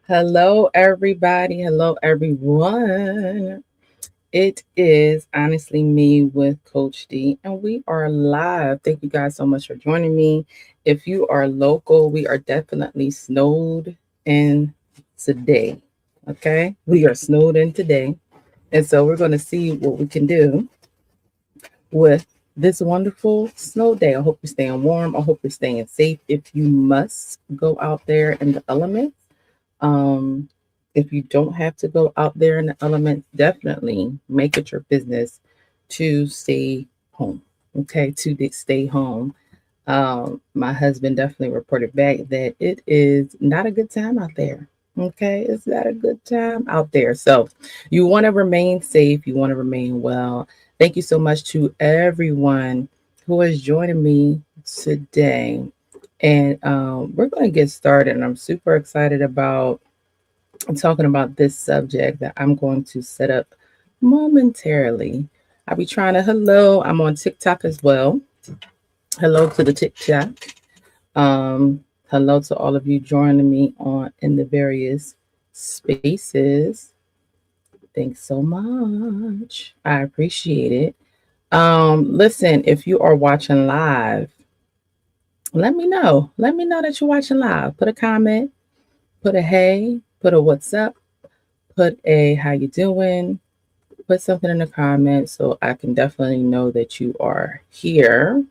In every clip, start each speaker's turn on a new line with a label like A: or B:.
A: Hello, everybody. Hello, everyone. It is honestly me with Coach Dee, and we are live. Thank you guys so much for joining me. If you are local, we are definitely snowed in today. Okay, we are snowed in today, and so we're going to see what we can do with this wonderful snow day. I hope you're staying warm. I hope you're staying safe. If you must go out there in the elements, um, if you don't have to go out there in the elements, definitely make it your business to stay home. Okay, stay home. My husband definitely reported back that it is not a good time out there. Okay, it's not a good time out there. So you want to remain safe, you want to remain well. Thank you so much to everyone who is joining me today. And we're going to get started. And I'm super excited about talking about this subject that I'm going to set up momentarily. I'll be trying to hello. I'm on TikTok as well. Hello to the TikTok. Hello to all of you joining me on in the various spaces. Thanks so much. I appreciate it. Listen, if you are watching live, let me know. Let me know that you're watching live. Put a comment, put a hey, put a what's up, put a how you doing, put something in the comments so I can definitely know that you are here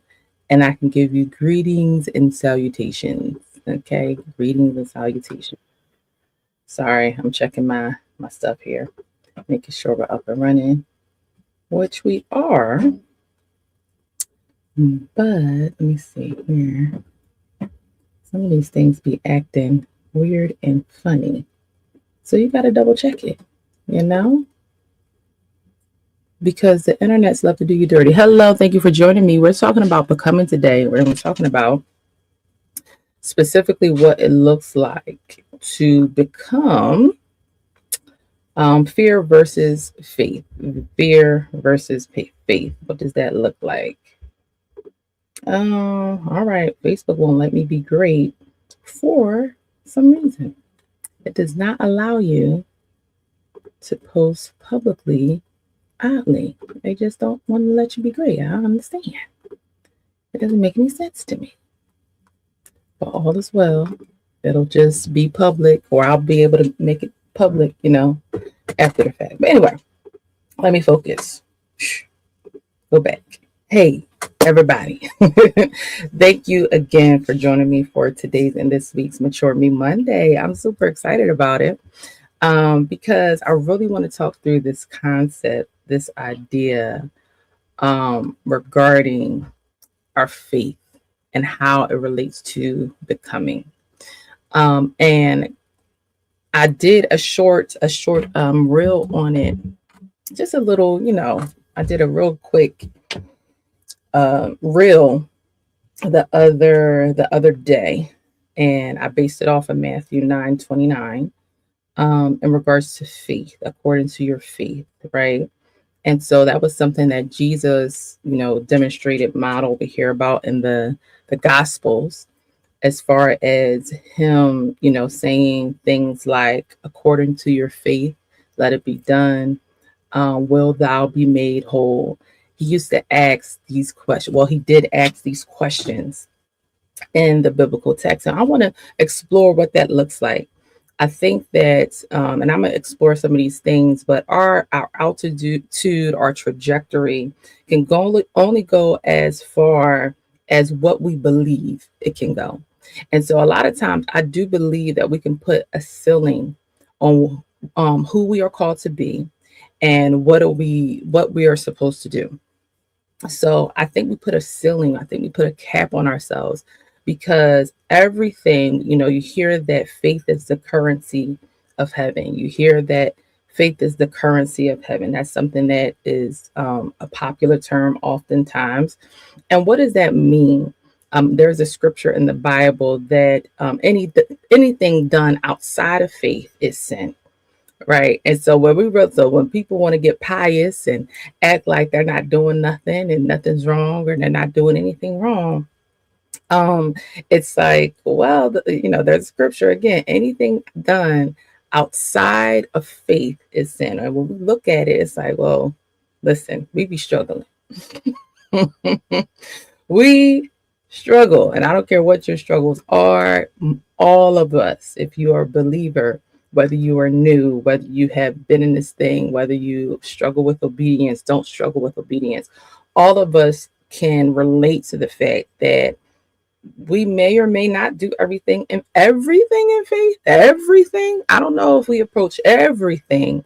A: and I can give you greetings and salutations. Okay, greetings and salutations. Sorry, I'm checking my stuff here, making sure we're up and running, which we are. But let me see here. Some of these things be acting weird and funny, so you got to double check it. You know, because the internet's love to do you dirty. Hello, thank you for joining me. We're talking about becoming today. We're talking about specifically what it looks like to become fear versus faith. Fear versus faith. What does that look like? All right. Facebook won't let me be great for some reason. It does not allow you to post publicly. Oddly, they just don't want to let you be great. I don't understand. It doesn't make any sense to me. But all is well. It'll just be public, or I'll be able to make it public, after the fact. But anyway, let me focus. Shh. Go back. Hey, everybody. Thank you again for joining me for today's and this week's Mature Me Monday. I'm super excited about it because I really want to talk through this concept, this idea regarding our faith and how it relates to becoming. And I did a short reel on it, just a little, I did a real quick reel the other day, and I based it off of Matthew 9:29 in regards to faith, according to your faith, right? And so that was something that Jesus, demonstrated, modeled. We hear about in the Gospels, as far as him, saying things like, according to your faith, let it be done. Will thou be made whole? He used to ask these questions. Well, he did ask these questions in the biblical text. And I want to explore what that looks like. I think that, and I'm going to explore some of these things, but our altitude, our trajectory can only go as far as what we believe it can go. And so a lot of times I do believe that we can put a ceiling on who we are called to be and what we are supposed to do. So I think we put a ceiling, I think we put a cap on ourselves because everything, you hear that faith is the currency of heaven. You hear that faith is the currency of heaven. That's something that is a popular term oftentimes. And what does that mean? There's a scripture in the Bible that anything done outside of faith is sin. Right. And so when people want to get pious and act like they're not doing nothing and nothing's wrong or they're not doing anything wrong, Um, it's like, well, there's scripture again. Anything done outside of faith is sin. And when we look at it, it's like, well, listen, we be struggling. We struggle, and I don't care what your struggles are. All of us, if you are a believer, whether you are new, whether you have been in this thing, whether you struggle with obedience, don't struggle with obedience, all of us can relate to the fact that we may or may not do everything in faith. Everything. I don't know if we approach everything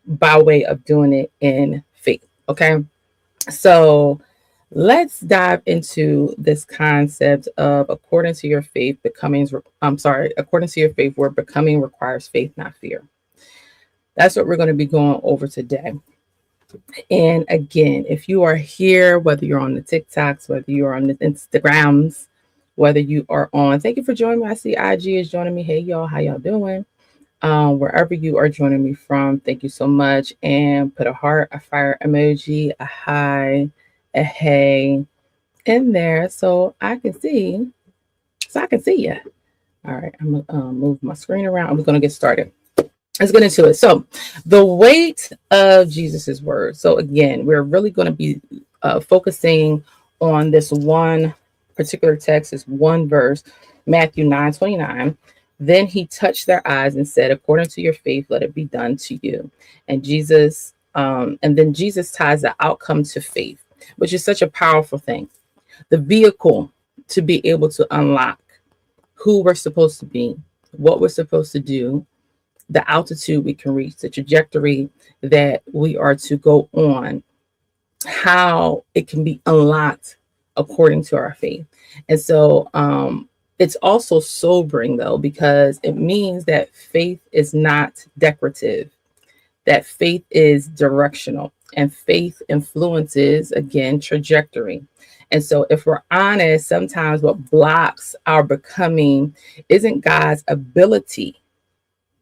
A: by way of doing it in faith. Okay. So let's dive into this concept of according to your faith, according to your faith, where becoming requires faith, not fear. That's what we're going to be going over today. And again, if you are here, whether you're on the TikToks, whether you're on the Instagrams, whether you are on, thank you for joining me. I see IG is joining me. Hey, y'all, how y'all doing? Wherever you are joining me from, thank you so much. And put a heart, a fire emoji, a hi, a hey in there so I can see. You. All right, I'm gonna move my screen around. I'm gonna get started. Let's get into it. So, the weight of Jesus's word. So again, we're really going to be focusing on this one particular text, this one verse, Matthew 9:29. Then he touched their eyes and said, "According to your faith, let it be done to you." And then Jesus ties the outcome to faith, which is such a powerful thing. The vehicle to be able to unlock who we're supposed to be, what we're supposed to do, the altitude we can reach, the trajectory that we are to go on, how it can be unlocked according to our faith. And so it's also sobering, though, because it means that faith is not decorative, that faith is directional, and faith influences, again, trajectory. And so if we're honest, sometimes what blocks our becoming isn't God's ability,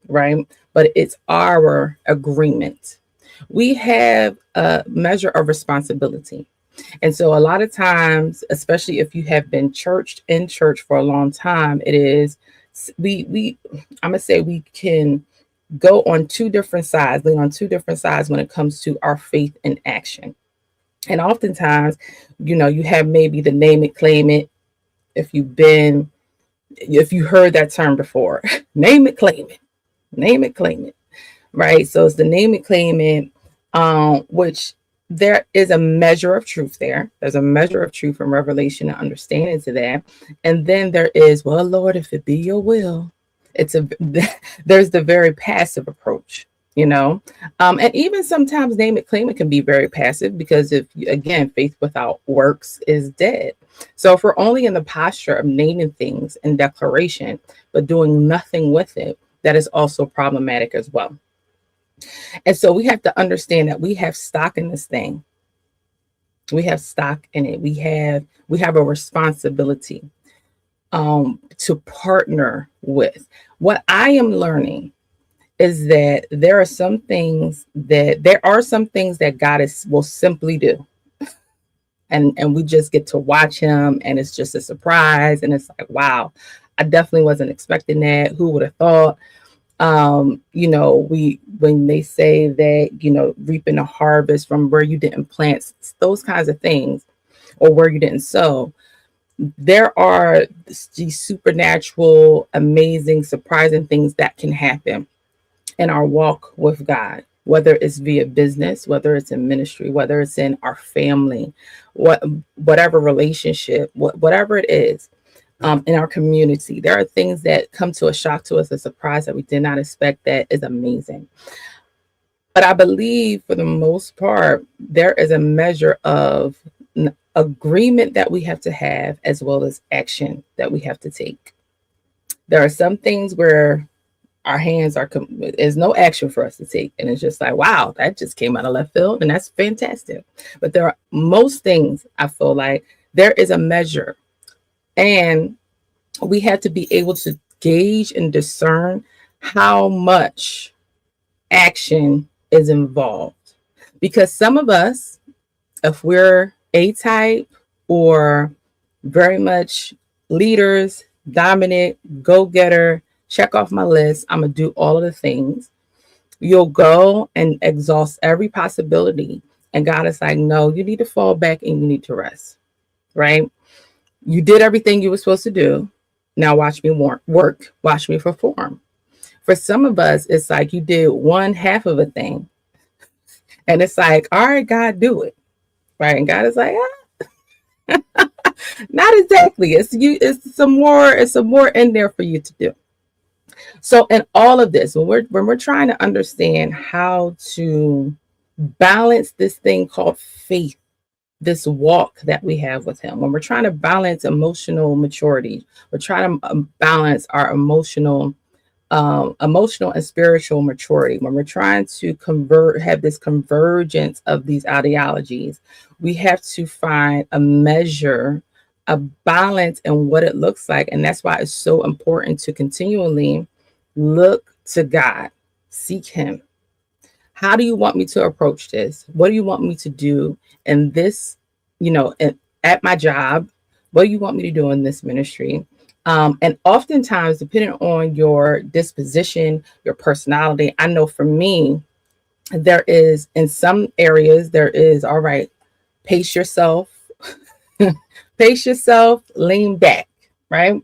A: right? But it's our agreement. We have a measure of responsibility. And so a lot of times, especially if you have been in church for a long time, it is I'm gonna say we can go on lean on two different sides when it comes to our faith in action. And oftentimes, you have maybe the name it, claim it. If you heard that term before, name it, claim it. Name it, claim it, right? So it's the name it, claim it, which there is a measure of truth there. There's a measure of truth and revelation and understanding to that. And then there is, well, Lord, if it be your will, there's the very passive approach, and even sometimes name it, claim it can be very passive because again, faith without works is dead. So if we're only in the posture of naming things in declaration, but doing nothing with it, that is also problematic as well. And so we have to understand that we have stock in this thing. We have stock in it. We have a responsibility to partner with. What I am learning is that there are some things that God will simply do. And we just get to watch him, and it's just a surprise. And it's like, wow, I definitely wasn't expecting that. Who would have thought? When they say that, reaping a harvest from where you didn't plant, those kinds of things, or where you didn't sow, there are these supernatural, amazing, surprising things that can happen in our walk with God, whether it's via business, whether it's in ministry, whether it's in our family, whatever relationship, whatever it is. In our community, there are things that come to a shock to us, a surprise that we did not expect, that is amazing. But I believe for the most part, there is a measure of agreement that we have to have, as well as action that we have to take. There are some things where our hands there's no action for us to take. And it's just like, wow, that just came out of left field. And that's fantastic. But there are most things, I feel like there is a measure. And we have to be able to gauge and discern how much action is involved. Because some of us, if we're A-type or very much leaders, dominant, go-getter, check off my list. I'm going to do all of the things. You'll go and exhaust every possibility. And God is like, no, you need to fall back and you need to rest, right? You did everything you were supposed to do. Now watch me work. Watch me perform. For some of us, it's like you did one half of a thing. And it's like, all right, God, do it. Right. And God is like, not exactly. It's some more in there for you to do. So in all of this, when we're trying to understand how to balance this thing called faith, this walk that we have with him, when we're trying to balance emotional maturity, we're trying to balance our emotional and spiritual maturity, when we're trying to have this convergence of these ideologies, we have to find a measure, a balance in what it looks like. And that's why it's so important to continually look to God, seek him. How do you want me to approach this? What do you want me to do in this, at my job? What do you want me to do in this ministry? And oftentimes, depending on your disposition, your personality, I know for me, in some areas, all right, pace yourself, lean back, right?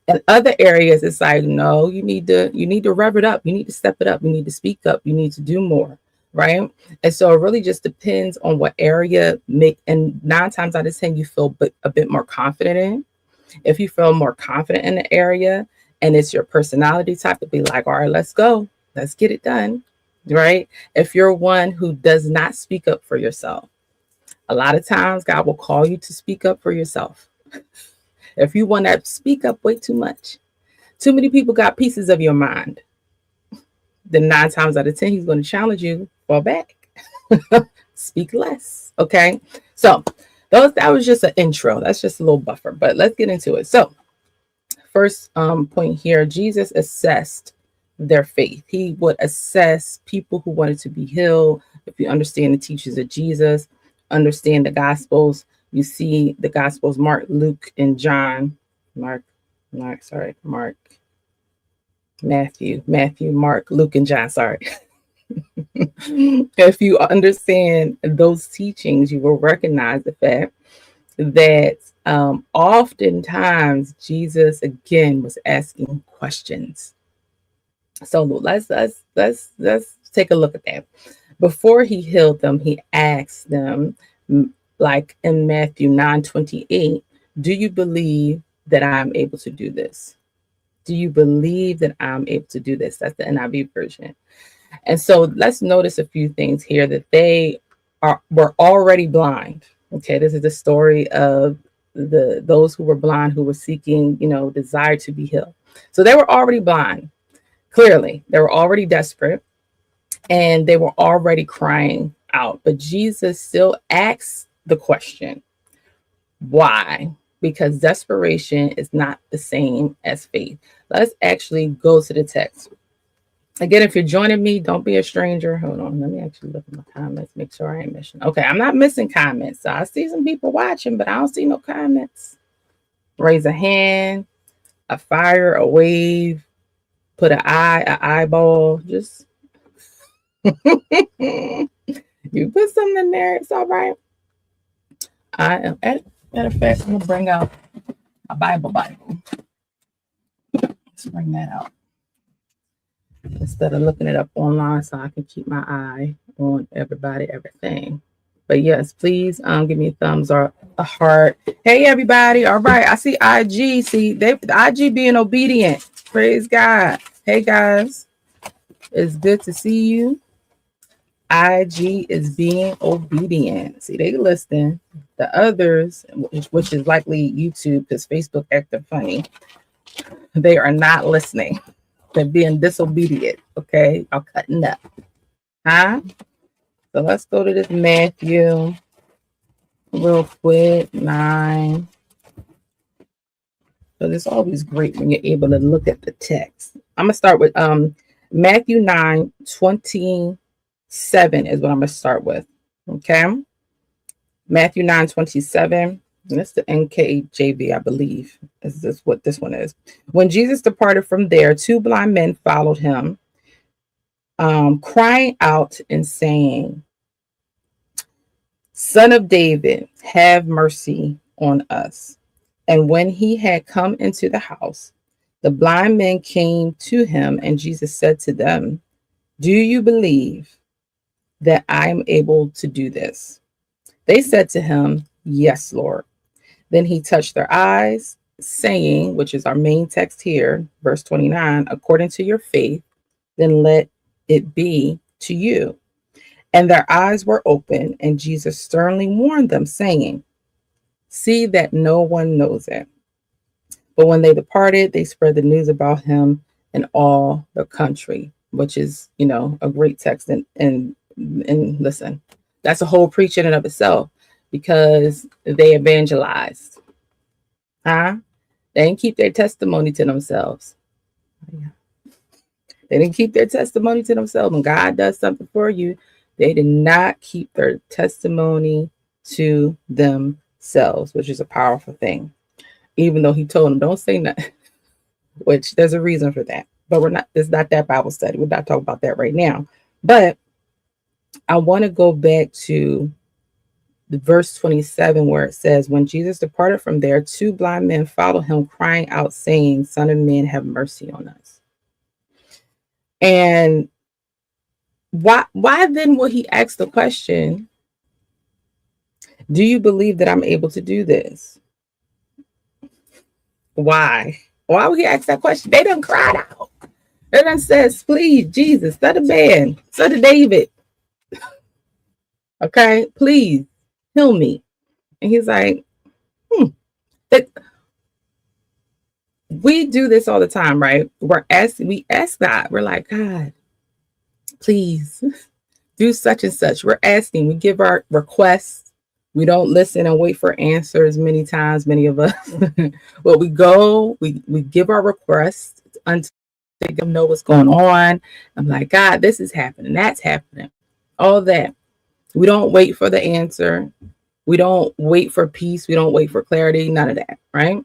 A: In other areas, it's like, no, you need to rev it up. You need to step it up. You need to speak up. You need to do more, right? And so it really just depends on what area and 9 times out of 10, you feel a bit more confident in. If you feel more confident in the area and it's your personality type, to be like, all right, let's go. Let's get it done, right? If you're one who does not speak up for yourself, a lot of times God will call you to speak up for yourself. If you want to speak up way too much, too many people got pieces of your mind, then 9 times out of 10, he's going to challenge you, fall back, speak less. Okay. So that was just an intro. That's just a little buffer, but let's get into it. So first point here, Jesus assessed their faith. He would assess people who wanted to be healed. If you understand the teachings of Jesus, understand the Gospels, you see the Gospels, Mark, Luke, and John. Matthew, Mark, Luke, and John, sorry. If you understand those teachings, you will recognize the fact that oftentimes Jesus again was asking questions. So let's take a look at that. Before he healed them, he asked them, like in Matthew 9:28, do you believe that I'm able to do this? Do you believe that I'm able to do this? That's the NIV version. And so let's notice a few things here, that they were already blind. Okay, this is the story of those who were blind, who were seeking, desire to be healed. So they were already blind. Clearly, they were already desperate, and they were already crying out. But Jesus still asks the question, why? Because desperation is not the same as faith. Let's actually go to the text. Again, if you're joining me, don't be a stranger. Hold on. Let me actually look at my comments, make sure I ain't missing. Okay, I'm not missing comments. So I see some people watching, but I don't see no comments. Raise a hand, a fire, a wave, put an eye, an eyeball. Just you put something in there. It's all right. I am, matter of fact, I'm going to bring out a Bible. Let's bring that out, instead of looking it up online, so I can keep my eye on everybody, everything. But yes, please give me a thumbs up, a heart. Hey, everybody. All right. I see IG. See, the IG being obedient. Praise God. Hey, guys. It's good to see you. IG is being obedient. See, they listening. The others, which is likely YouTube, because Facebook acting funny, they are not listening. They're being disobedient. Okay, y'all cutting up, huh? So let's go to this Matthew real quick. 9. So it's always great when you're able to look at the text. I'm gonna start with Matthew 9:27 is what I'm gonna start with. Okay, Matthew 9:27. That's the NKJV, I believe. Is this what this one is? When Jesus departed from there, two blind men followed him, crying out and saying, "Son of David, have mercy on us." And when he had come into the house, the blind men came to him, and Jesus said to them, "Do you believe that I am able to do this?" They said to him, "Yes, Lord." Then he touched their eyes, saying, which is our main text here, verse 29, "According to your faith, then let it be to you." And their eyes were open, and Jesus sternly warned them, saying, "See that no one knows it." But when they departed, they spread the news about him in all the country, which is, a great text. And listen, that's a whole preach in and of itself, because they evangelized. Huh? They didn't keep their testimony to themselves. They didn't keep their testimony to themselves. When God does something for you, they did not keep their testimony to themselves, which is a powerful thing. Even though he told them, don't say nothing, which there's a reason for that. But it's not that Bible study. We're not talking about that right now. But I want to go back to the verse 27, where it says, when Jesus departed from there, two blind men followed him, crying out, saying, "Son of man, have mercy on us." And why then will he ask the question, "Do you believe that I'm able to do this?" Why? Why would he ask that question? They done cried out. They done says, "Please, Jesus, son of man, son of David, okay, please heal me." And he's like, But we do this all the time, right? We ask God. We're like, "God, please do such and such." We're asking. We give our requests. We don't listen and wait for answers many times, many of us. But we give our requests until they know what's going on. I'm like, "God, this is happening. That's happening." All that. We don't wait for the answer. We don't wait for peace. We don't wait for clarity. None of that, right?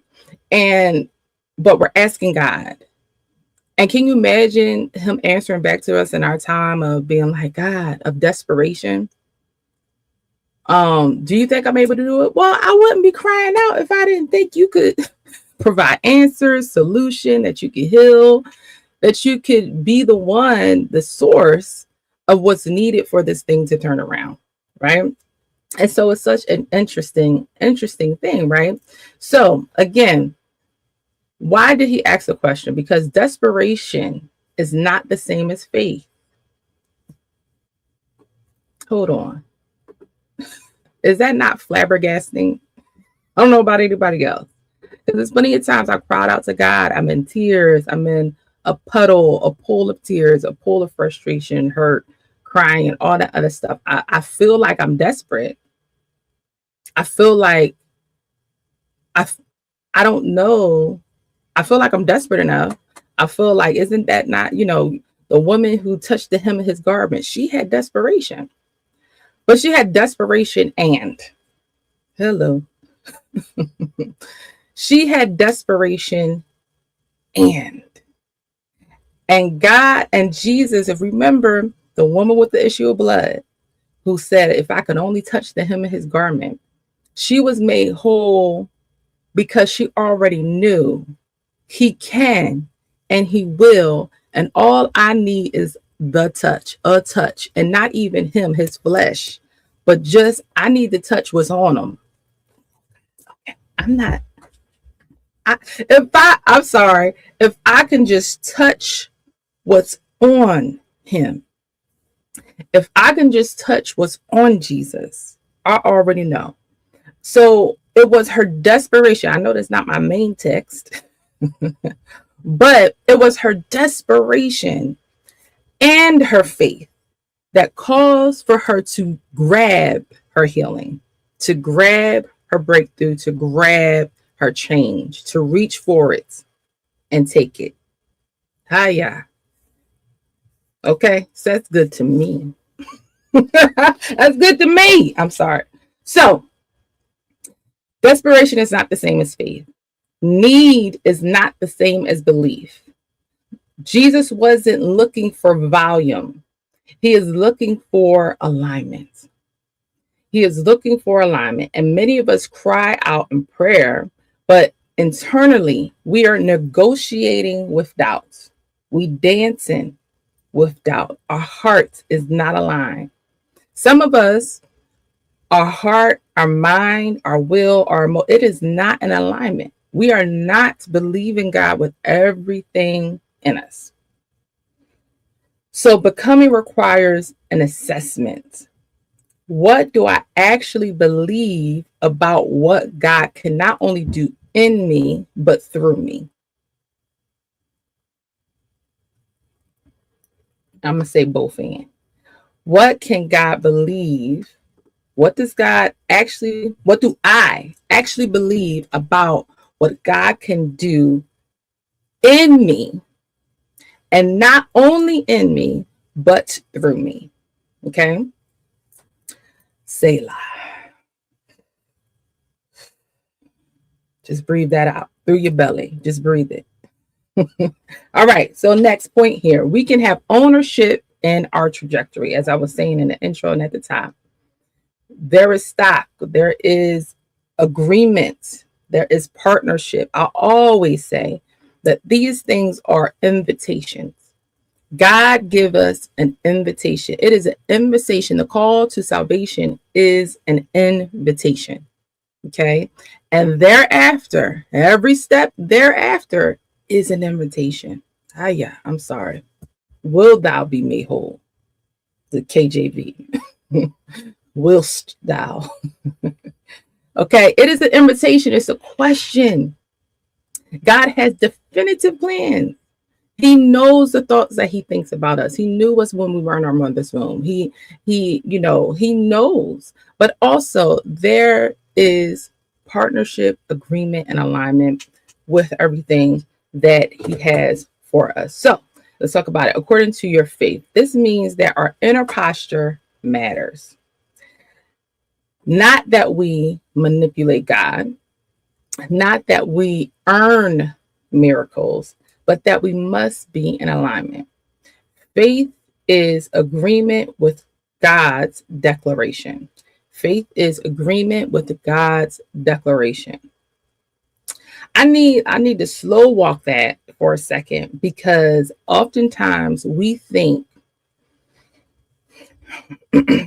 A: But we're asking God. And can you imagine him answering back to us in our time of being like, God, of desperation? Do you think I'm able to do it? Well, I wouldn't be crying out if I didn't think you could provide answers, solution, that you could heal, that you could be the source of what's needed for this thing to turn around, right? And so it's such an interesting thing, right? So again, why did he ask the question? Because desperation is not the same as faith. Hold on. Is that not flabbergasting? I don't know about anybody else. Because there's plenty of times I cried out to God. I'm in tears. I'm in a puddle, a pool of tears, a pool of frustration, hurt, crying, and all that other stuff. I feel like I'm desperate. I feel like I don't know. I feel like I'm desperate enough. I feel like, isn't that not, the woman who touched the hem of his garment? She had desperation. But she had desperation and, hello. She had desperation and God and Jesus, if remember the woman with the issue of blood who said, if I could only touch the hem of his garment, she was made whole because she already knew he can and he will. And all I need is a touch, and not even him, his flesh, but just I need to touch what's on him. I'm not. I'm sorry. If I can just touch what's on him, if I can just touch what's on Jesus, I already know. So it was her desperation. I know that's not my main text, but it was her desperation and her faith that caused for her to grab her healing, to grab her breakthrough, to grab her change, to reach for it and take it. Hiya. Okay, so that's good to me. That's good to me. I'm sorry. So Desperation is not the same as faith. Need is not the same as belief. Jesus wasn't looking for volume. He is looking for alignment. He is looking for alignment. And many of us cry out in prayer, but internally we are negotiating with doubts. We dancing with doubt. Our heart is not aligned. Some of us, our heart, our mind, our will, it is not in alignment. We are not believing God with everything in us. So becoming requires an assessment. What do I actually believe about what God can not only do in me, but through me? I'm going to say both in. What can God believe? What do I actually believe about what God can do in me, and not only in me, but through me? Okay. Selah. Just breathe that out through your belly. Just breathe it. All right. So next point here, we can have ownership in our trajectory. As I was saying in the intro and at the top, there is stock, there is agreement, there is partnership. I always say that these things are invitations. God give us an invitation. It is an invitation. The call to salvation is an invitation. Okay. And thereafter, every step thereafter is an invitation. Ah, yeah, I'm sorry. Will thou be made whole? The KJV. Willst thou? Okay. It is an invitation. It's a question. God has definitive plans. He knows the thoughts that he thinks about us. He knew us when we were in our mother's womb. He knows. But also there is partnership, agreement, and alignment with everything that he has for us. So let's talk about it. According to your faith, this means that our inner posture matters. Not that we manipulate God, not that we earn miracles, but that we must be in alignment. Faith is agreement with God's declaration. Faith is agreement with God's declaration. I need to slow walk that for a second, because oftentimes we think,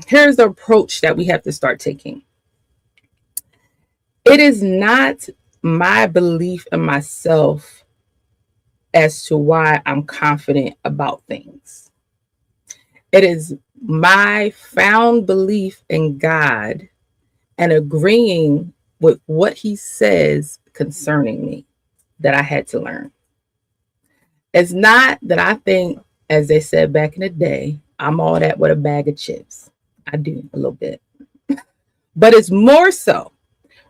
A: here's the approach that we have to start taking. It is not my belief in myself as to why I'm confident about things. It is my found belief in God and agreeing with what he says concerning me that I had to learn. It's not that I think, as they said back in the day, I'm all that with a bag of chips. I do a little bit. But it's more so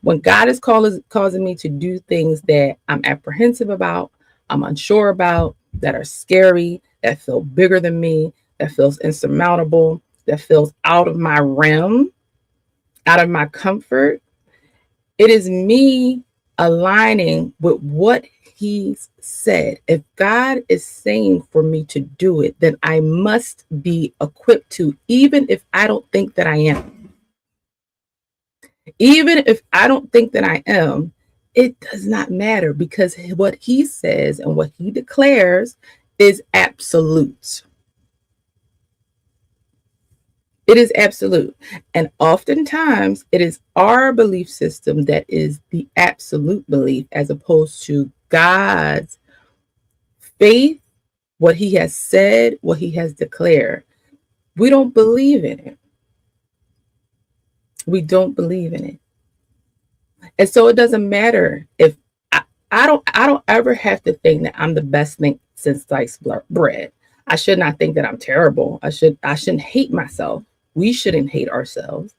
A: when God is causing me to do things that I'm apprehensive about, I'm unsure about, that are scary, that feel bigger than me, that feels insurmountable, that feels out of my realm, out of my comfort. It is me aligning with what he's said. If God is saying for me to do it, then I must be equipped to, even if I don't think that I am. Even if I don't think that I am, it does not matter, because what he says and what he declares is absolute. It is absolute. And oftentimes it is our belief system that is the absolute belief, as opposed to God's faith, what he has said, what he has declared. We don't believe in it. We don't believe in it. And so it doesn't matter if I don't ever have to think that I'm the best thing since sliced bread. I should not think that I'm terrible. I shouldn't hate myself. We shouldn't hate ourselves.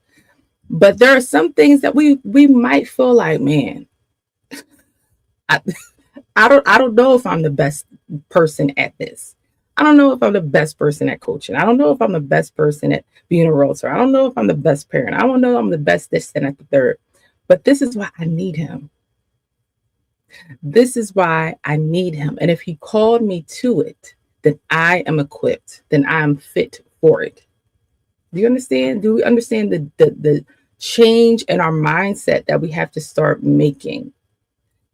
A: But there are some things that we might feel like, man, I, I don't know if I'm the best person at this. I don't know if I'm the best person at coaching. I don't know if I'm the best person at being a realtor. I don't know if I'm the best parent. I don't know if I'm the best this and at the third. But this is why I need him. This is why I need him. And if he called me to it, then I am equipped, then I am fit for it. Do you understand? Do we understand the change in our mindset that we have to start making?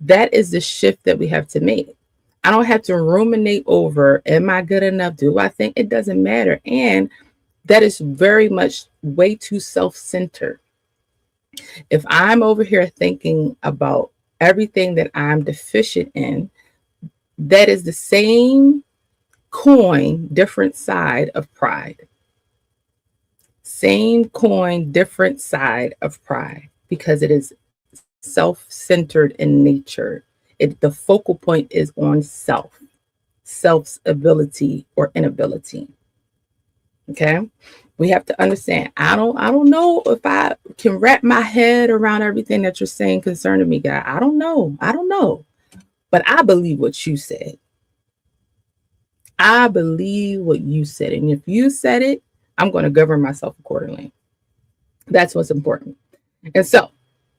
A: That is the shift that we have to make. I don't have to ruminate over, am I good enough? Do I think? It doesn't matter. And that is very much way too self-centered. If I'm over here thinking about everything that I'm deficient in, that is the same coin, different side of pride. Same coin, different side of pride, because it is self-centered in nature. The focal point is on self's ability or inability. Okay, we have to understand. I don't know if I can wrap my head around everything that you're saying concerning me, God. I don't know, but I believe what you said. I believe what you said, and if you said it, I'm going to govern myself accordingly. That's what's important. And so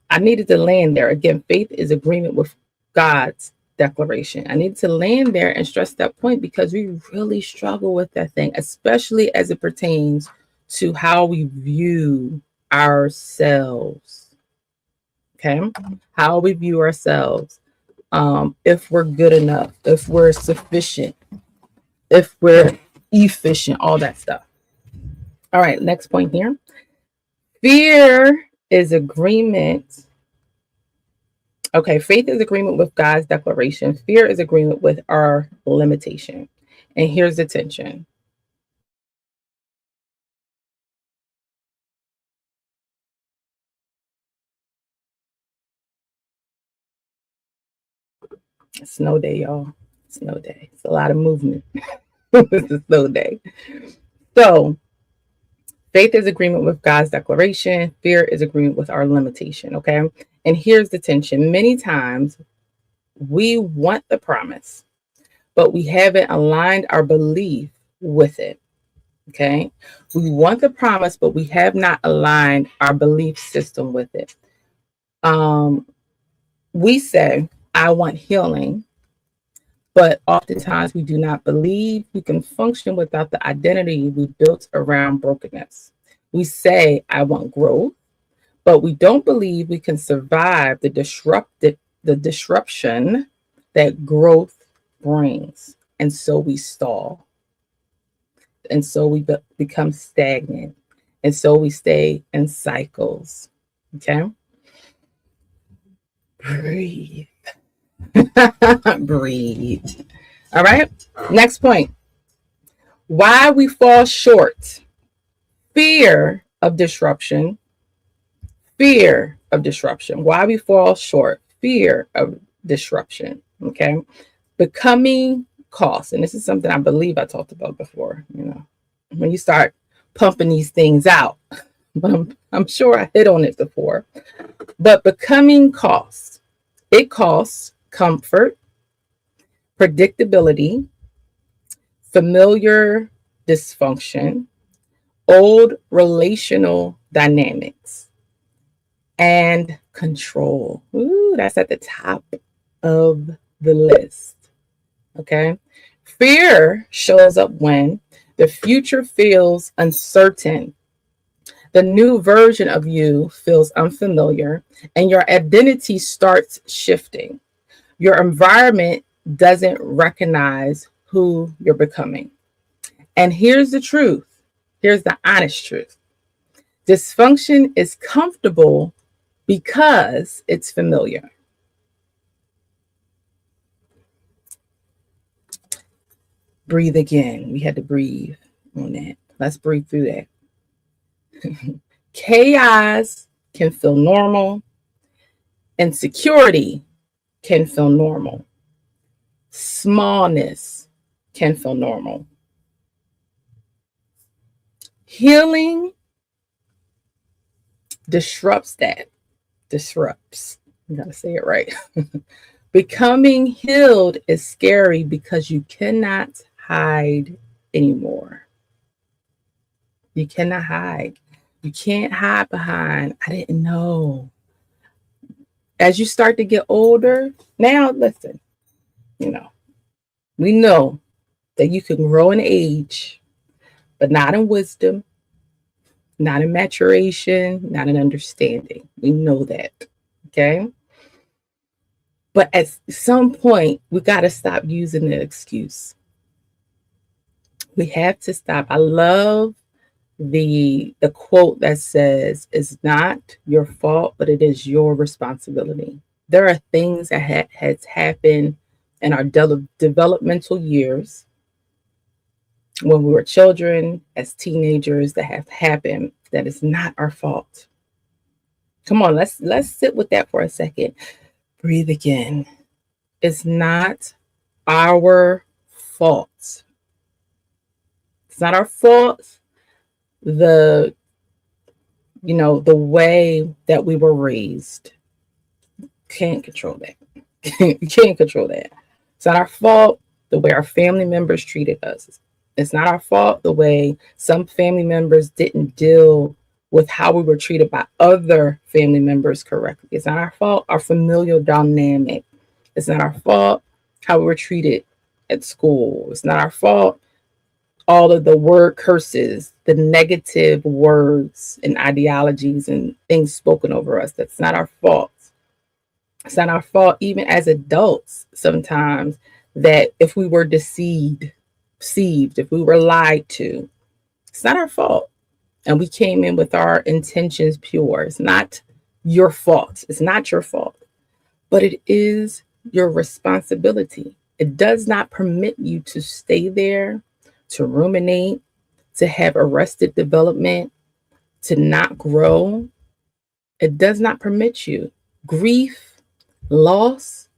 A: I needed to land there. Again, faith is agreement with God's declaration. I need to land there and stress that point because we really struggle with that thing, especially as it pertains to how we view ourselves. Okay. How we view ourselves. If we're good enough, if we're sufficient, if we're efficient, all that stuff. All right. Next point here. Fear is agreement. Okay, faith is agreement with God's declaration. Fear is agreement with our limitation. And here's the tension. Snow day, y'all. Snow day. It's a lot of movement. It's a snow day. So, faith is agreement with God's declaration. Fear is agreement with our limitation. Okay. And here's the tension. Many times we want the promise, but we haven't aligned our belief with it. Okay. We want the promise, but we have not aligned our belief system with it. We say, I want healing, but oftentimes we do not believe we can function without the identity we built around brokenness. We say, I want growth, but we don't believe we can survive the disruption that growth brings. And so we stall. And so we become stagnant. And so we stay in cycles. Okay. Breathe. Breathe. All right. Next point. Why we fall short. Fear of disruption. Fear of disruption. Why we fall short. Fear of disruption. Okay. Becoming cost. And this is something I believe I talked about before. When you start pumping these things out, but I'm sure I hit on it before. But becoming cost. It costs comfort, predictability, familiar dysfunction, old relational dynamics, and control. Ooh, that's at the top of the list. Okay. Fear shows up when the future feels uncertain. The new version of you feels unfamiliar, and your identity starts shifting. Your environment doesn't recognize who you're becoming. And here's the truth. Here's the honest truth. Dysfunction is comfortable because it's familiar. Breathe again. We had to breathe on that. Let's breathe through that. Chaos can feel normal. Insecurity can feel normal. Smallness can feel normal. Healing disrupts that. Disrupts. You gotta say it right. Becoming healed is scary because you cannot hide anymore. You cannot hide. You can't hide behind, I didn't know. As you start to get older, now listen, you know, we know that you can grow in age, but not in wisdom, not in maturation, not in understanding. We know that. Okay. But at some point, we got to stop using the excuse. We have to stop. I love the quote that says, "It's not your fault, but it is your responsibility." There are things that has happened in our developmental years when we were children, as teenagers, that have happened that is not our fault. Come on, let's sit with that for a second. Breathe again. It's not our fault. It's not our fault. The the way that we were raised. Can't control that. You can't control that. It's not our fault the way our family members treated us. It's not our fault the way some family members didn't deal with how we were treated by other family members correctly. It's not our fault our familial dynamic. It's not our fault how we were treated at school. It's not our fault all of the word curses, the negative words and ideologies and things spoken over us. That's not our fault. It's not our fault, even as adults, sometimes, that if we were deceived, if we were lied to, it's not our fault. And we came in with our intentions pure. It's not your fault. It's not your fault. But it is your responsibility. It does not permit you to stay there, to ruminate, to have arrested development, to not grow. It does not permit you. Grief, loss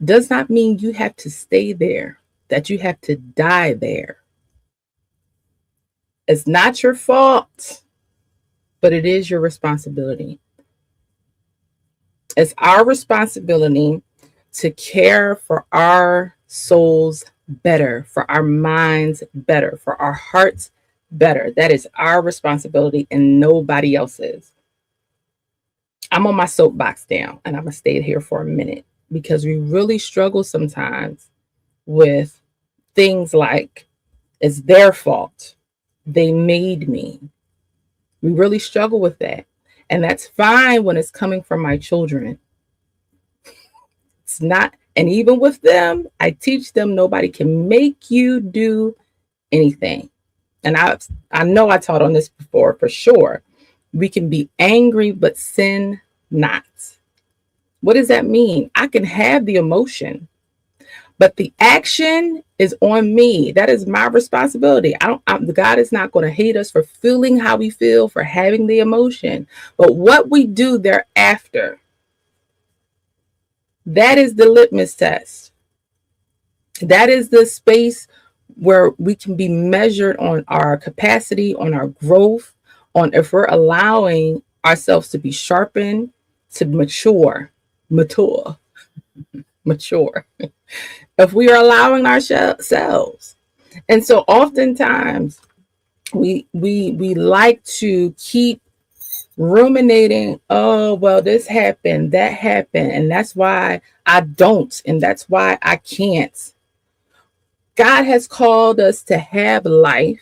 A: does not mean you have to stay there, that you have to die there. It's not your fault, but it is your responsibility. It's our responsibility to care for our souls better, for our minds better, for our hearts better. That is our responsibility and nobody else's. I'm on my soapbox now, and I'm going to stay here for a minute because we really struggle sometimes with things like, it's their fault. They made me. We really struggle with that. And that's fine when it's coming from my children. It's not, and even with them, I teach them nobody can make you do anything. And I know I taught on this before for sure. We can be angry, but sin not. What does that mean? I can have the emotion, but the action is on me. That is my responsibility. God is not going to hate us for feeling how we feel, for having the emotion. But what we do thereafter, that is the litmus test. That is the space where we can be measured on our capacity, on our growth, on if we're allowing ourselves to be sharpened, to mature. If we are allowing ourselves. And so oftentimes we like to keep ruminating, oh, well, this happened, that happened, and that's why I don't, and that's why I can't. God has called us to have life,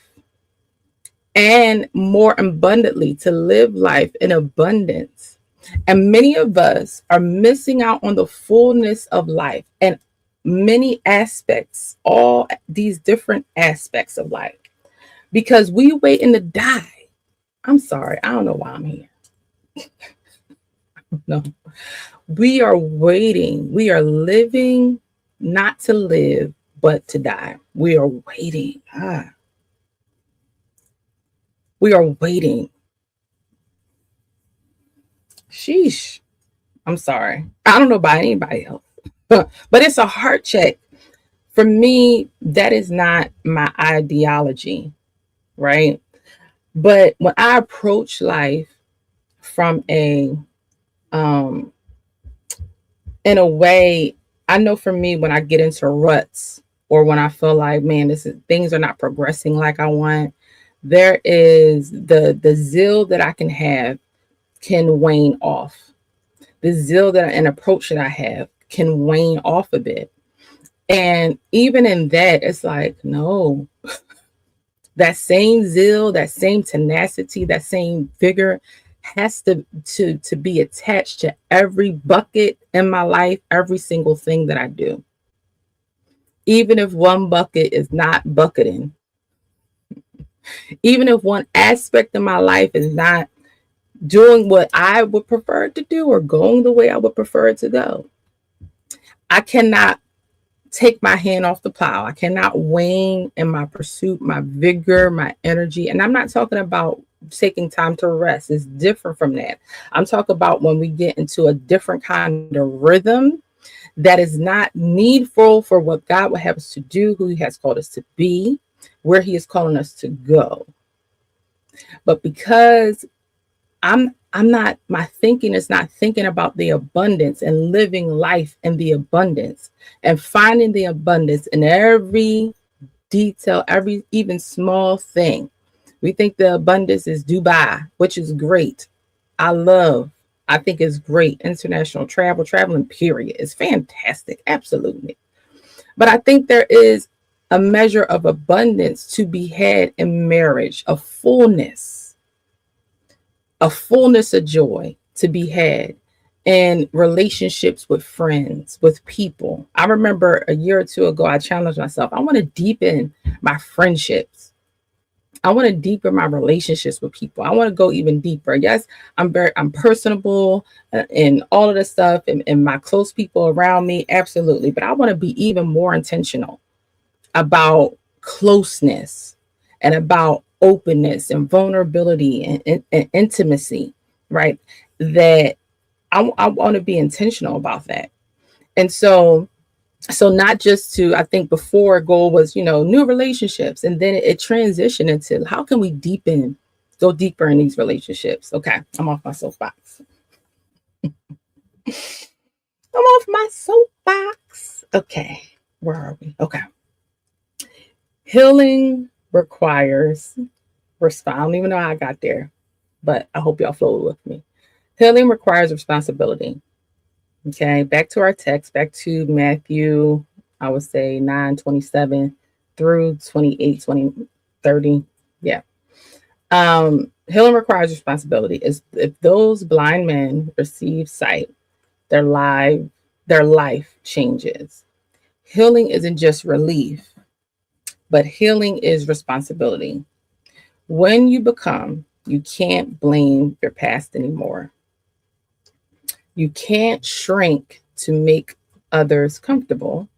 A: and more abundantly, to live life in abundance. And many of us are missing out on the fullness of life and many aspects, all these different aspects of life, because we waiting to die. I'm sorry, I don't know why I'm here. No, we are waiting. We are living not to live, but to die. We are waiting. We are waiting. Sheesh. I'm sorry. I don't know about anybody else, but it's a heart check. For me, that is not my ideology, right? But when I approach life from in a way, I know for me, when I get into ruts or when I feel like, man, things are not progressing like I want, there is the zeal that I can have can wane off. the zeal that and approach that I have can wane off a bit. And even in that, it's like, no, that same zeal, that same tenacity, that same vigor has to be attached to every bucket in my life, every single thing that I do. Even if one bucket is not bucketing, even if one aspect of my life is not doing what I would prefer it to do or going the way I would prefer it to go, I cannot take my hand off the plow. I cannot wane in my pursuit, my vigor, my energy. And I'm not talking about taking time to rest. It's different from that. I'm talking about when we get into a different kind of rhythm that is not needful for what God would have us to do, who He has called us to be, where He is calling us to go. But because I'm not, my thinking is not thinking about the abundance and living life in the abundance and finding the abundance in every detail, every even small thing. We think the abundance is Dubai, which is great. I think it's great. International travel, traveling, period. It's fantastic. Absolutely. But I think there is a measure of abundance to be had in marriage, a fullness of joy to be had in relationships with friends, with people. I remember a year or two ago, I challenged myself. I want to deepen my friendships. I want to deepen my relationships with people. I want to go even deeper. Yes, I'm personable and all of this stuff and my close people around me. Absolutely. But I want to be even more intentional about closeness and about openness and vulnerability and intimacy, right? That I want to be intentional about that. And so not just to, I think before goal was, new relationships. And then it transitioned into how can we go deeper in these relationships? Okay, I'm off my soapbox. I'm off my soapbox. Okay, where are we? Okay. Healing requires response. I don't even know how I got there, but I hope y'all flow with me. Healing requires responsibility. Okay, back to our text, back to Matthew, I would say 9:27 through 28, 20, 30. Yeah. Healing requires responsibility. Is if those blind men receive sight, their life changes. Healing isn't just relief, but healing is responsibility. When you can't blame your past anymore. You can't shrink to make others comfortable,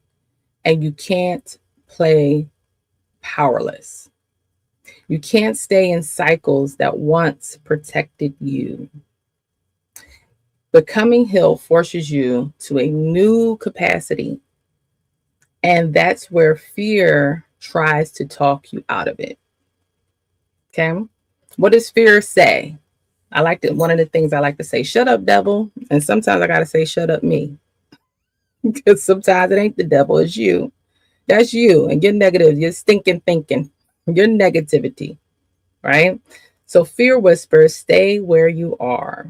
A: and you can't play powerless. You can't stay in cycles that once protected you. Becoming healed forces you to a new capacity, and that's where fear tries to talk you out of it. Okay? What does fear say? One of the things I like to say, shut up, devil. And sometimes I got to say, shut up, me. Because sometimes it ain't the devil, it's you. That's you and your negative, your stinking thinking, your negativity, right? So fear whispers, stay where you are.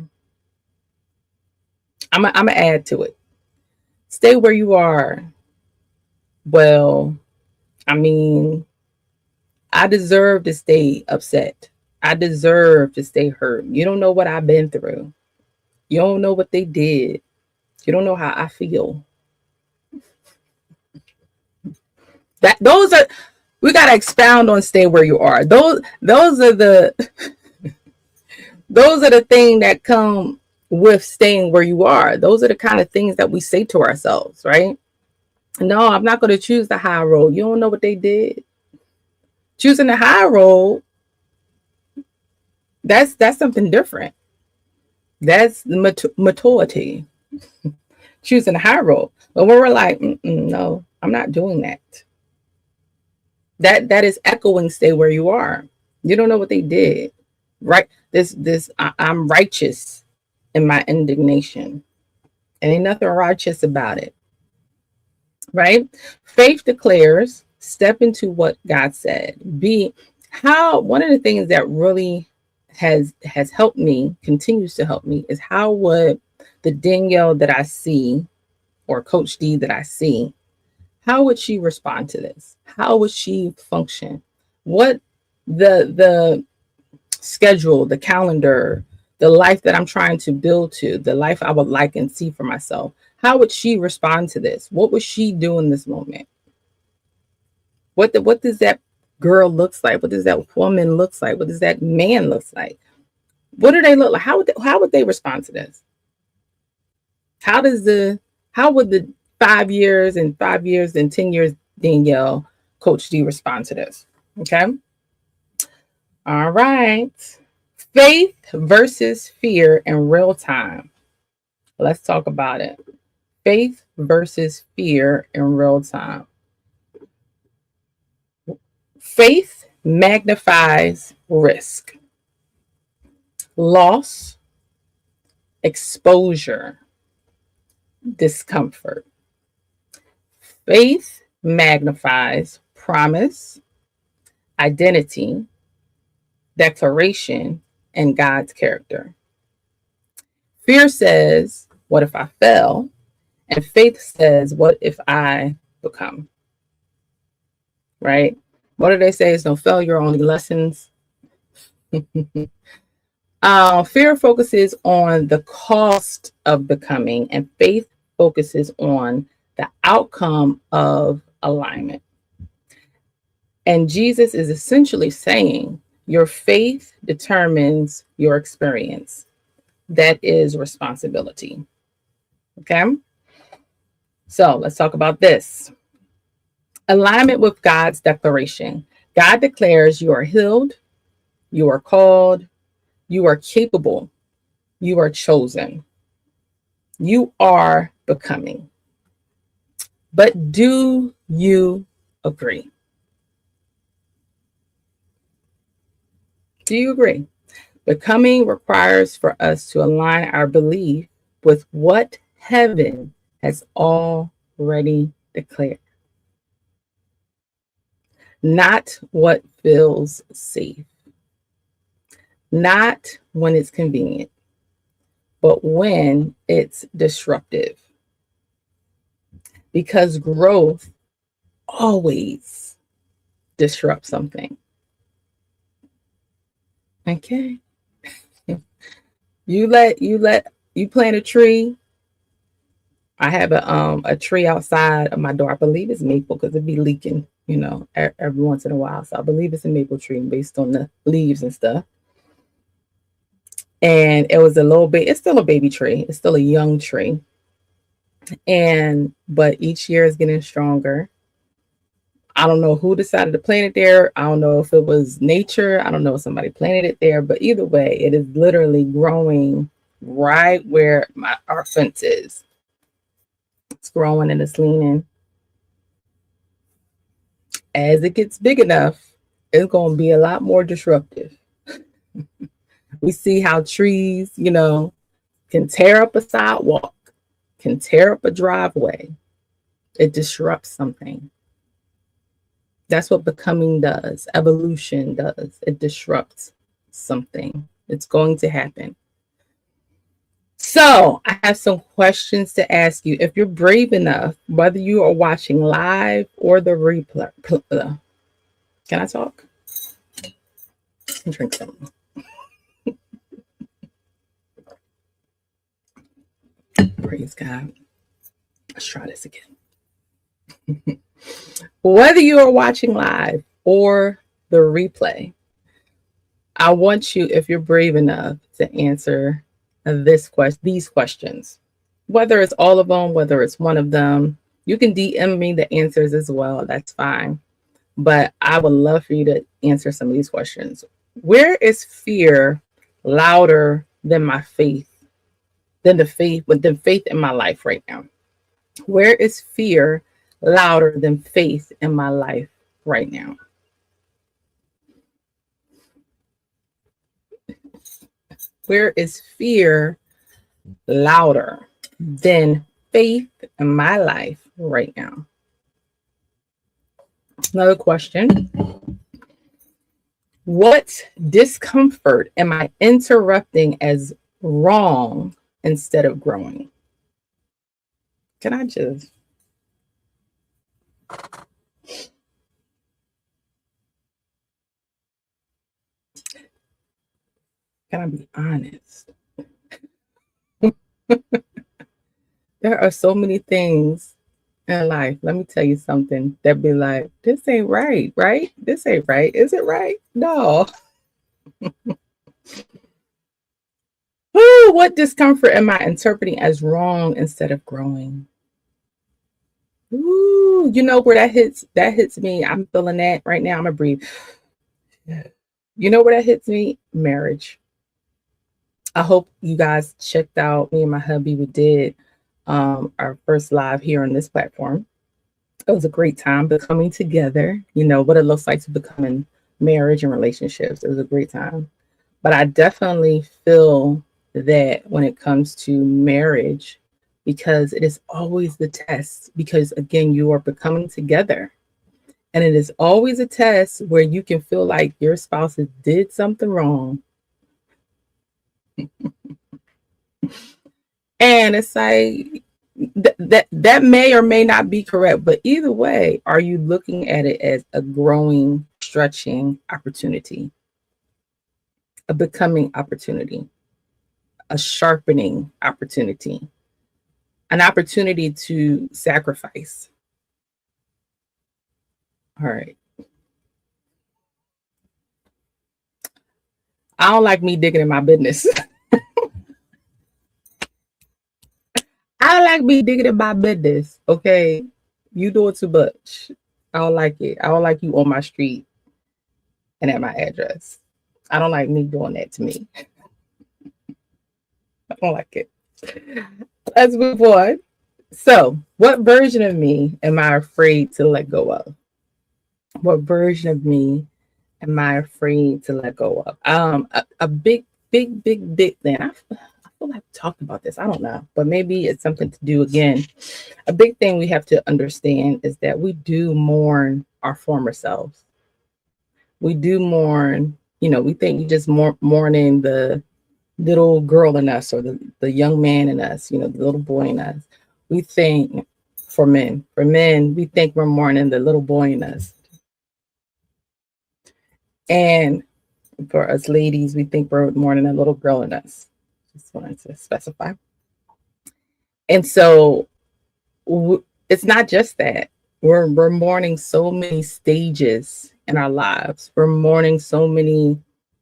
A: I'm going to add to it. Stay where you are. Well, I mean, I deserve to stay upset. I deserve to stay hurt. You don't know what I've been through. You don't know what they did. You don't know how I feel. We got to expound on stay where you are. Those are the things that come with staying where you are. Those are the kind of things that we say to ourselves, right? No, I'm not going to choose the high road. You don't know what they did. Choosing the high road, that's something different. That's the maturity. Choosing the high road. But when we're like, no, I'm not doing that. That is echoing stay where you are. You don't know what they did. Right? I'm righteous in my indignation. And ain't nothing righteous about it. Right? Faith declares, step into what God said. One of the things that really has helped me, continues to help me, is how would the Danielle that I see, or Coach Dee that I see, how would she respond to this? How would she function? What the schedule, the calendar, the life that I'm trying to build to, the life I would like and see for myself, how would she respond to this? What would she do in this moment? What does that girl looks like? What does that woman looks like? What does that man looks like? What do they look like? How would they respond to this? How would the 5 years and 5 years and 10 years Danielle Coach D respond to this? Okay. All right. Faith versus fear in real time. Let's talk about it. Faith versus fear in real time. Faith magnifies risk, loss, exposure, discomfort. Faith magnifies promise, identity, declaration, and God's character. Fear says, what if I fail? And faith says, what if I become? Right? What do they say? It's no failure, only lessons. Fear focuses on the cost of becoming, and faith focuses on the outcome of alignment. And Jesus is essentially saying your faith determines your experience. That is responsibility. Okay? So let's talk about this. Alignment with God's declaration. God declares you are healed, you are called, you are capable, you are chosen, you are becoming. But do you agree? Do you agree? Becoming requires for us to align our belief with what heaven has already declared. Not what feels safe. Not when it's convenient, but when it's disruptive. Because growth always disrupts something. Okay. You plant a tree. I have a tree outside of my door. I believe it's maple because it'd be leaking, every once in a while. So I believe it's a maple tree based on the leaves and stuff. And it was it's still a baby tree. It's still a young tree. But each year is getting stronger. I don't know who decided to plant it there. I don't know if it was nature. I don't know if somebody planted it there, but either way, it is literally growing right where our fence is. It's growing and it's leaning. As it gets big enough, it's going to be a lot more disruptive. We see how trees, can tear up a sidewalk, can tear up a driveway. It disrupts something. That's what becoming does. Evolution does. It disrupts something. It's going to happen. So I have some questions to ask you. If you're brave enough, whether you are watching live or the replay. Can I talk? Drink something. Praise God. Let's try this again. Whether you are watching live or the replay, I want you, if you're brave enough, to answer these questions. Whether it's all of them, whether it's one of them, you can DM me the answers as well. That's fine. But I would love for you to answer some of these questions. Where is fear louder than my faith? Than the faith in my life right now? Where is fear louder than faith in my life right now? Where is fear louder than faith in my life right now? Another question. What discomfort am I interrupting as wrong instead of growing? Can I just, can I be honest? There are so many things in life. Let me tell you something that be like, this ain't right, right? This ain't right. Is it right? No. Ooh, what discomfort am I interpreting as wrong instead of growing? Ooh, you know where that hits? That hits me. I'm feeling that right now. I'm gonna breathe. You know where that hits me? Marriage. I hope you guys checked out me and my hubby. We did our first live here on this platform. It was a great time becoming together. You know what it looks like to become in marriage and relationships. It was a great time. But I definitely feel that when it comes to marriage, because it is always the test, because again, you are becoming together. And it is always a test where you can feel like your spouse did something wrong. And it's like that may or may not be correct, but either way, are you looking at it as a growing, stretching opportunity, a becoming opportunity, a sharpening opportunity, an opportunity to sacrifice? All right. I don't like me digging in my business. I don't like me digging in my business. Okay. You do it too much. I don't like it. I don't like you on my street and at my address. I don't like me doing that to me. I don't like it. Let's move on. So, what version of me am I afraid to let go of? What version of me am I afraid to let go of? A big thing. I feel like I've talked about this. I don't know, but maybe it's something to do again. A big thing we have to understand is that we do mourn our former selves. We do mourn. You know, we think you just mourning the little girl in us or the young man in us. You know, the little boy in us. We think for men, we think we're mourning the little boy in us. And for us ladies, we think we're mourning a little girl in us. Just wanted to specify. And so it's not just that. We're mourning so many stages in our lives. We're mourning so many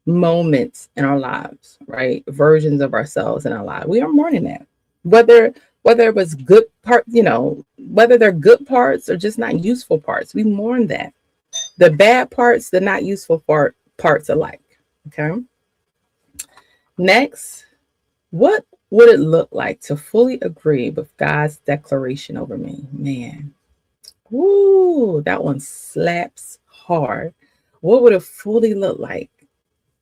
A: moments in our lives, right? Versions of ourselves in our lives. We are mourning that. Whether it was good part, you know, whether they're good parts or just not useful parts, we mourn that. The bad parts, the not useful parts alike. Okay. Next, what would it look like to fully agree with God's declaration over me? Man, ooh, that one slaps hard. What would it fully look like?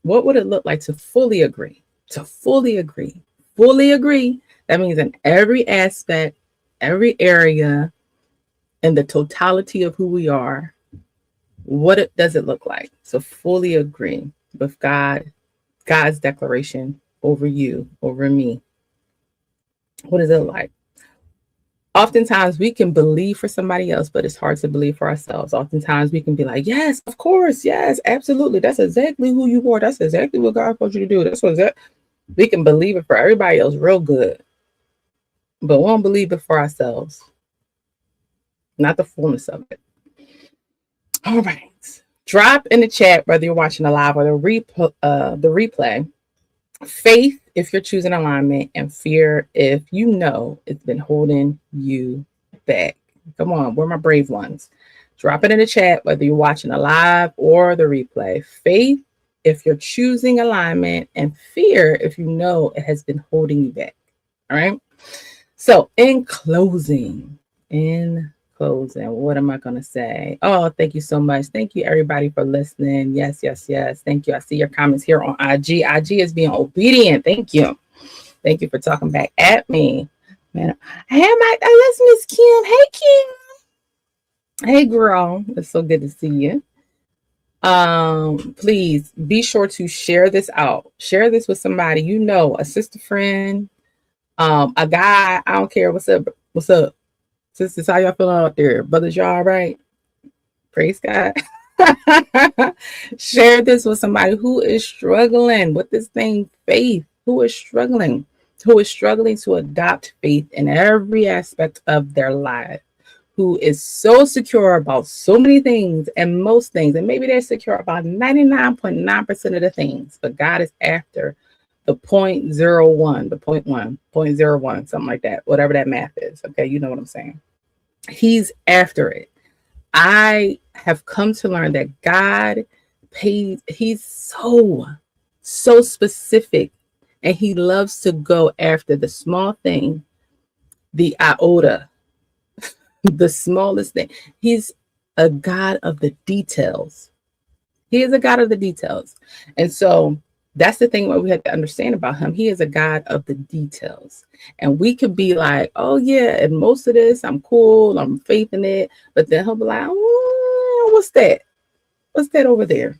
A: What would it look like to fully agree? To fully agree. Fully agree. That means in every aspect, every area, in the totality of who we are, does it look like? So fully agree with God's declaration over you, over me. What does it look like? Oftentimes we can believe for somebody else, but it's hard to believe for ourselves. Oftentimes we can be like, yes, of course, yes, absolutely. That's exactly who you are. That's exactly what God wants you to do. We can believe it for everybody else real good, but we won't believe it for ourselves. Not the fullness of it. All right. Drop in the chat whether you're watching the live or the replay. Faith if you're choosing alignment, and fear if you know it's been holding you back. Come on, where are my brave ones? Drop it in the chat whether you're watching the live or the replay. Faith if you're choosing alignment, and fear if you know it has been holding you back. All right. So in closing, what am I going to say? Oh, thank you so much. Thank you, everybody, for listening. Yes. Thank you. I see your comments here on IG. IG is being obedient. Thank you. Thank you for talking back at me. Man, hey, that's Miss Kim. Hey, Kim. Hey, girl. It's so good to see you. Please be sure to share this out. Share this with somebody you know, a sister friend, A guy, I don't care. What's up? What's up? Sisters, how y'all feeling out there? Brothers, y'all all right? Praise God. Share this with somebody who is struggling with this thing, faith, who is struggling to adopt faith in every aspect of their life, who is so secure about so many things and most things, and maybe they're secure about 99.9% of the things, but God is after the 0.01, the point 1, 0.01, something like that, whatever that math is. Okay, you know what I'm saying? He's after it. I have come to learn that God pays, he's so specific, and he loves to go after the small thing, the iota, the smallest thing. He's a God of the details. He is a God of the details. And so that's the thing what we have to understand about him. He is a God of the details. And we could be like, oh yeah, and most of this, I'm cool, I'm faith in it. But then he'll be like, oh, what's that? What's that over there?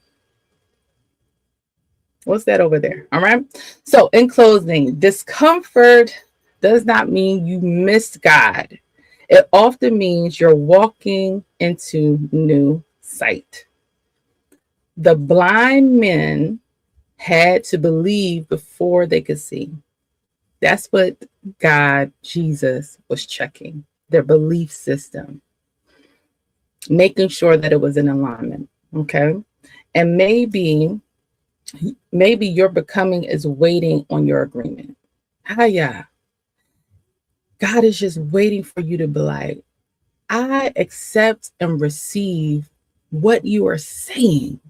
A: What's that over there? All right. So in closing, discomfort does not mean you missed God. It often means you're walking into new sight. The blind men had to believe before they could see. That's what God, Jesus, was checking, their belief system, making sure that it was in alignment. Okay. And maybe your becoming is waiting on your agreement. Yeah. God is just waiting for you to be like, I accept and receive what you are saying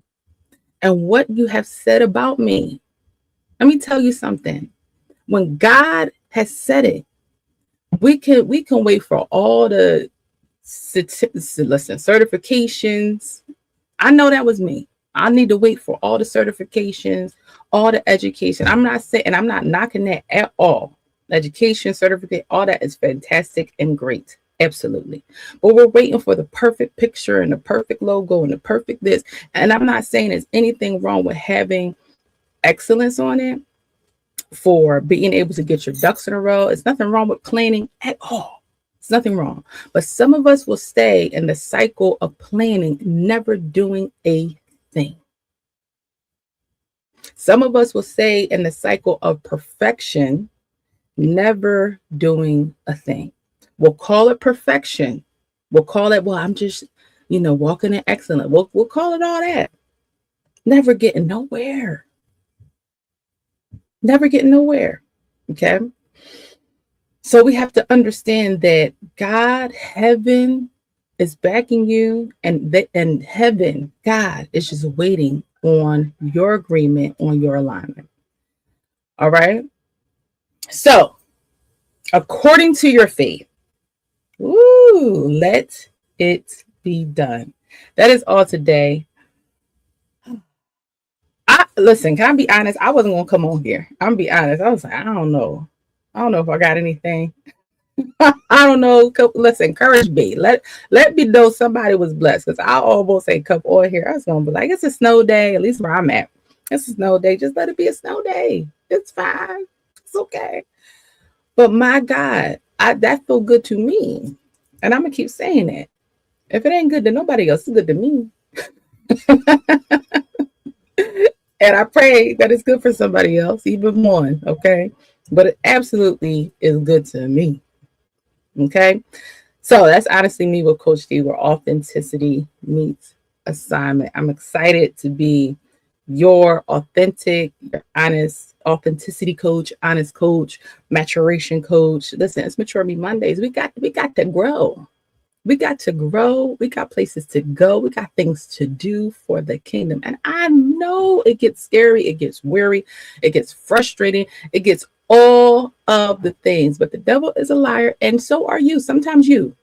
A: and what you have said about me. Let me tell you something. When God has said it, we can wait for all the certifications. I know that was me. I need to wait for all the certifications, all the education. I'm not saying, and I'm not knocking that at all. Education, certificate, all that is fantastic and great. Absolutely. But we're waiting for the perfect picture and the perfect logo and the perfect this. And I'm not saying there's anything wrong with having excellence on it, for being able to get your ducks in a row. It's nothing wrong with planning at all. It's nothing wrong. But some of us will stay in the cycle of planning, never doing a thing. Some of us will stay in the cycle of perfection, never doing a thing. We'll call it perfection. We'll call it, well, I'm just, walking in excellence. We'll call it all that. Never getting nowhere. Never getting nowhere. Okay. So we have to understand that God, heaven is backing you, and heaven, God is just waiting on your agreement, on your alignment. All right. So according to your faith, let it be done. That is all today. Listen, can I be honest? I wasn't going to come on here. I'm going to be honest. I was like, I don't know if I got anything. I don't know. Let's encourage me. Let me know somebody was blessed, because I almost say cup on here. I was going to be like, it's a snow day, at least where I'm at. It's a snow day. Just let it be a snow day. It's fine. It's okay. But my God, that felt good to me. And I'm going to keep saying it. If it ain't good to nobody else, it's good to me. And I pray that it's good for somebody else, even one, okay? But it absolutely is good to me, okay? So that's honestly me with Coach Dee, where authenticity meets assignment. I'm excited to be your authentic, your honest authenticity coach, honest coach, maturation coach. Listen, it's Mature Me Mondays. We got to grow. We got to grow. We got places to go. We got things to do for the kingdom. And I know it gets scary. It gets weary. It gets frustrating. It gets all of the things. But the devil is a liar. And so are you. Sometimes you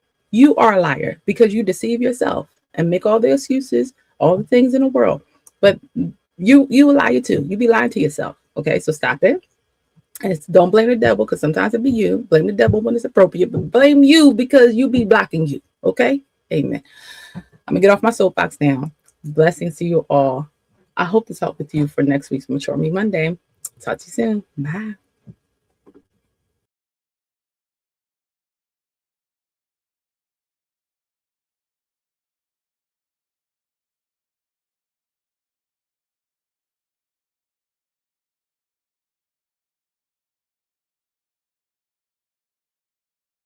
A: are a liar, because you deceive yourself and make all the excuses, all the things in the world. But you a liar too. You be lying to yourself. Okay, so stop it. And don't blame the devil, because sometimes it be you. Blame the devil when it's appropriate, but blame you because you be blocking you. Okay? Amen. I'm going to get off my soapbox now. Blessings to you all. I hope this helped with you for next week's Mature Me Monday. Talk to you soon. Bye.